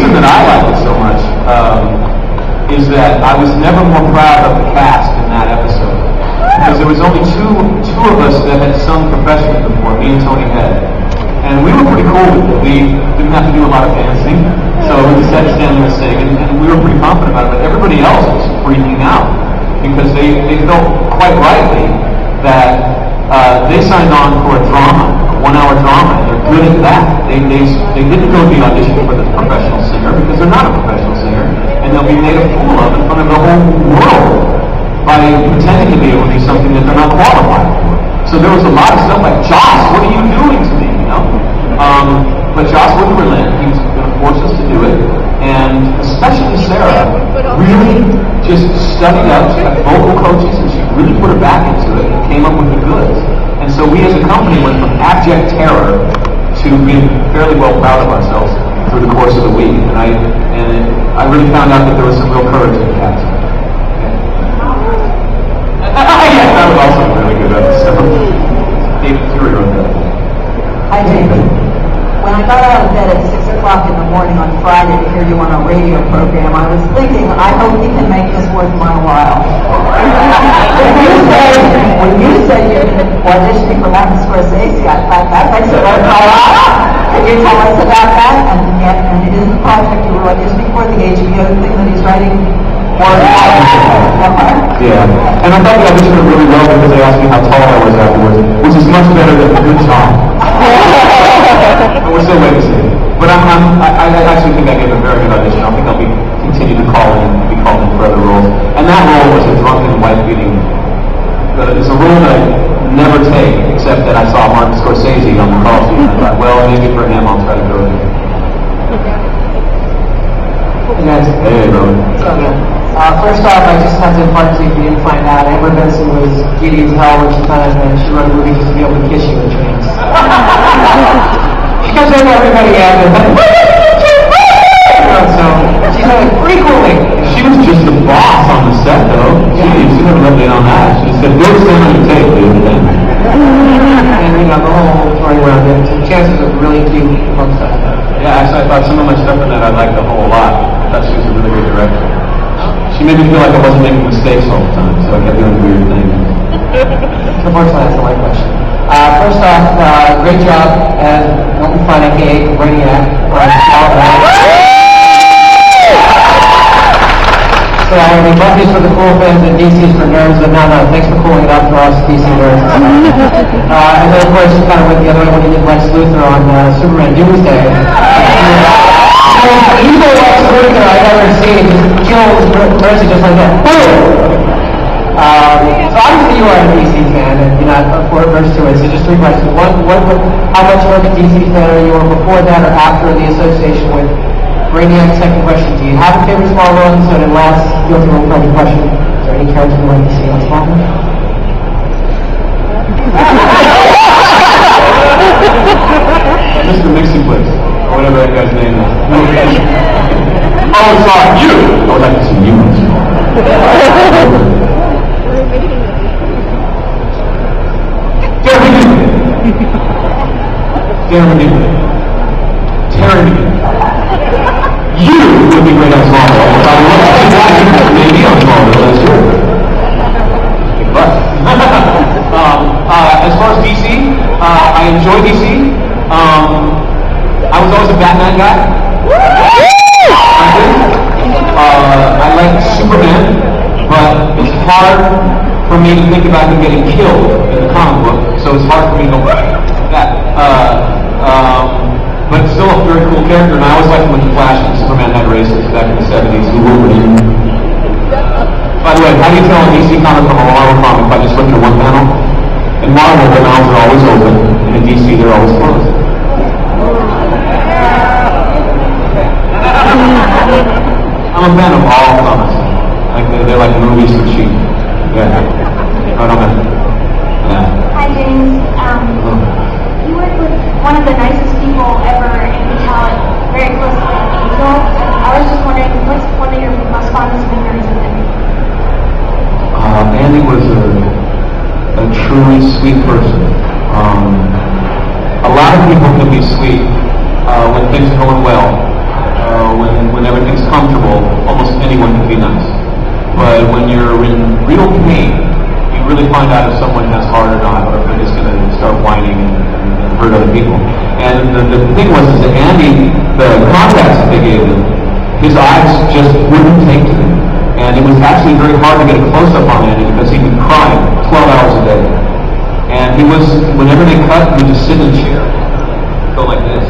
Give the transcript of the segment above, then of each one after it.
reason that I like it so much is that I was never more proud of the cast in that episode. Because there was only two of us that had sung professionally before, me and Tony Head. And we were pretty cool with it. We didn't have to do a lot of dancing, so we just had to stand there and sing, and we were pretty confident about it. But everybody else was freaking out because they felt quite rightly that they signed on for a drama, a 1-hour drama, and they're good at that. They didn't go to the audition for the professional singer because they're not a professional singer, and they'll be made a fool of in front of the whole world by pretending to be able to do something that they're not qualified for. So there was a lot of stuff like, Joss, what are you doing to me? You know? But Joss wouldn't relent. He was going to force us to do it. And especially Sarah really just studied up. She had vocal coaches, and she really put her back into it and came up with the goods. And so we as a company went from abject terror to being fairly well proud of ourselves through the course of the week. And I really found out that there was some real courage in the cast. Yeah, that was also a really good episode. David Fury wrote that. Hi, David. When I got out of bed at 6 o'clock in the morning on Friday to hear you on a radio program, I was thinking, I hope you can make this worth my while. When you said you're auditioning for Martin Scorsese, I thought that makes it worth my while. Can you tell us about that? And it is the project you wrote just before the HBO thing that he's writing. Yeah, and I thought the audition went really well because they asked me how tall I was afterwards, which is much better than a good job. But we're still waiting to see. But I actually think I gave a very good audition. I think I'll continue to be called in for other roles. And that role was a drunken wife beating. It's a role that I never take, except that I saw Martin Scorsese on the call sheet, and I thought, well, maybe for him I'll try to go there. Hey, bro. First off, I just have to impart to you if you didn't find out, Amber Benson was giddy as hell when she found out that she wrote a movie just to be able to kiss you in trance. She kept saying to everybody out there, so she's like, pretty cool lady. She was just the boss on the set, though. She never let me on that. She said, go stand on your tape, dude. And you know, the whole story around it, so chances are really cute fun stuff. Yeah, actually, I thought some of my stuff in that I liked a whole lot. I thought she was a really good director. She made me feel like I wasn't making mistakes all the time, so I kept doing weird things. Unfortunately, that's the right question. First off, great job as Milton Fun, aka Brainiac. So I mean, Buffy's for the cool fans and DC's for nerds, but no, thanks for cooling it up for us DC nerds. And then of course, you kind of went the other way when you did Lex Luthor on Superman Doomsday. Evil Lex Luthor I've ever seen just kills Mercy just like that. Boom! So obviously you are a DC fan, and you're not averse to it. So just 3 questions. One, how much of a DC fan are you, or before that or after the association with Brainiac? Second question, do you have a favorite small villain? So then last, go through a friendly question. Is there any character you'd like to see on Smallville? Mr. Mixing Place, or whatever that guy's name is. Oh, it's not you! I would like to see you on Smallville. Terry. You would be great on Smallville. If I would like to see that, maybe on Smallville, that's true. But, as far as DC, I enjoy DC. I was always a Batman guy. I like Superman, but it's hard for me to think about him getting killed in the comic book, so it's hard for me to go that. But still a very cool character, and I always liked him when the Flash and Superman had races back in the 70s. Who Wolverine. By the way, how do you tell a DC comic from a Marvel comic by just looking at one panel? In Marvel, the mouths are always open, and in DC, they're always closed. I'm a fan of all comics. They're like movies for cheap. Yeah. Right on that. Yeah. Hi, James. You work with one of the nicest people ever, and you talent very closely with Angel. I was just wondering, what's one of your most fondest memories of him? Andy was a truly sweet person. A lot of people can be sweet when things are going well. when everything's comfortable, almost anyone can be nice. But when you're in real pain, you really find out if someone has heart or not, or if they're just going to start whining and hurt other people. And the thing was is that Andy, the contacts that they gave him, his eyes just wouldn't take to them. And it was actually very hard to get a close-up on Andy because he'd be crying 12 hours a day. And he was, whenever they cut, he would just sit in a chair, go like this.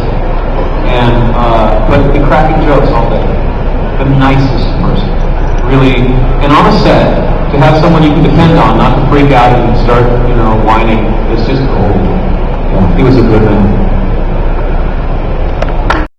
And, but the cracking jokes all day. The nicest person. Really, and on a set, to have someone you can depend on, not to freak out and start, whining, it's just gold. Yeah, he was a good man.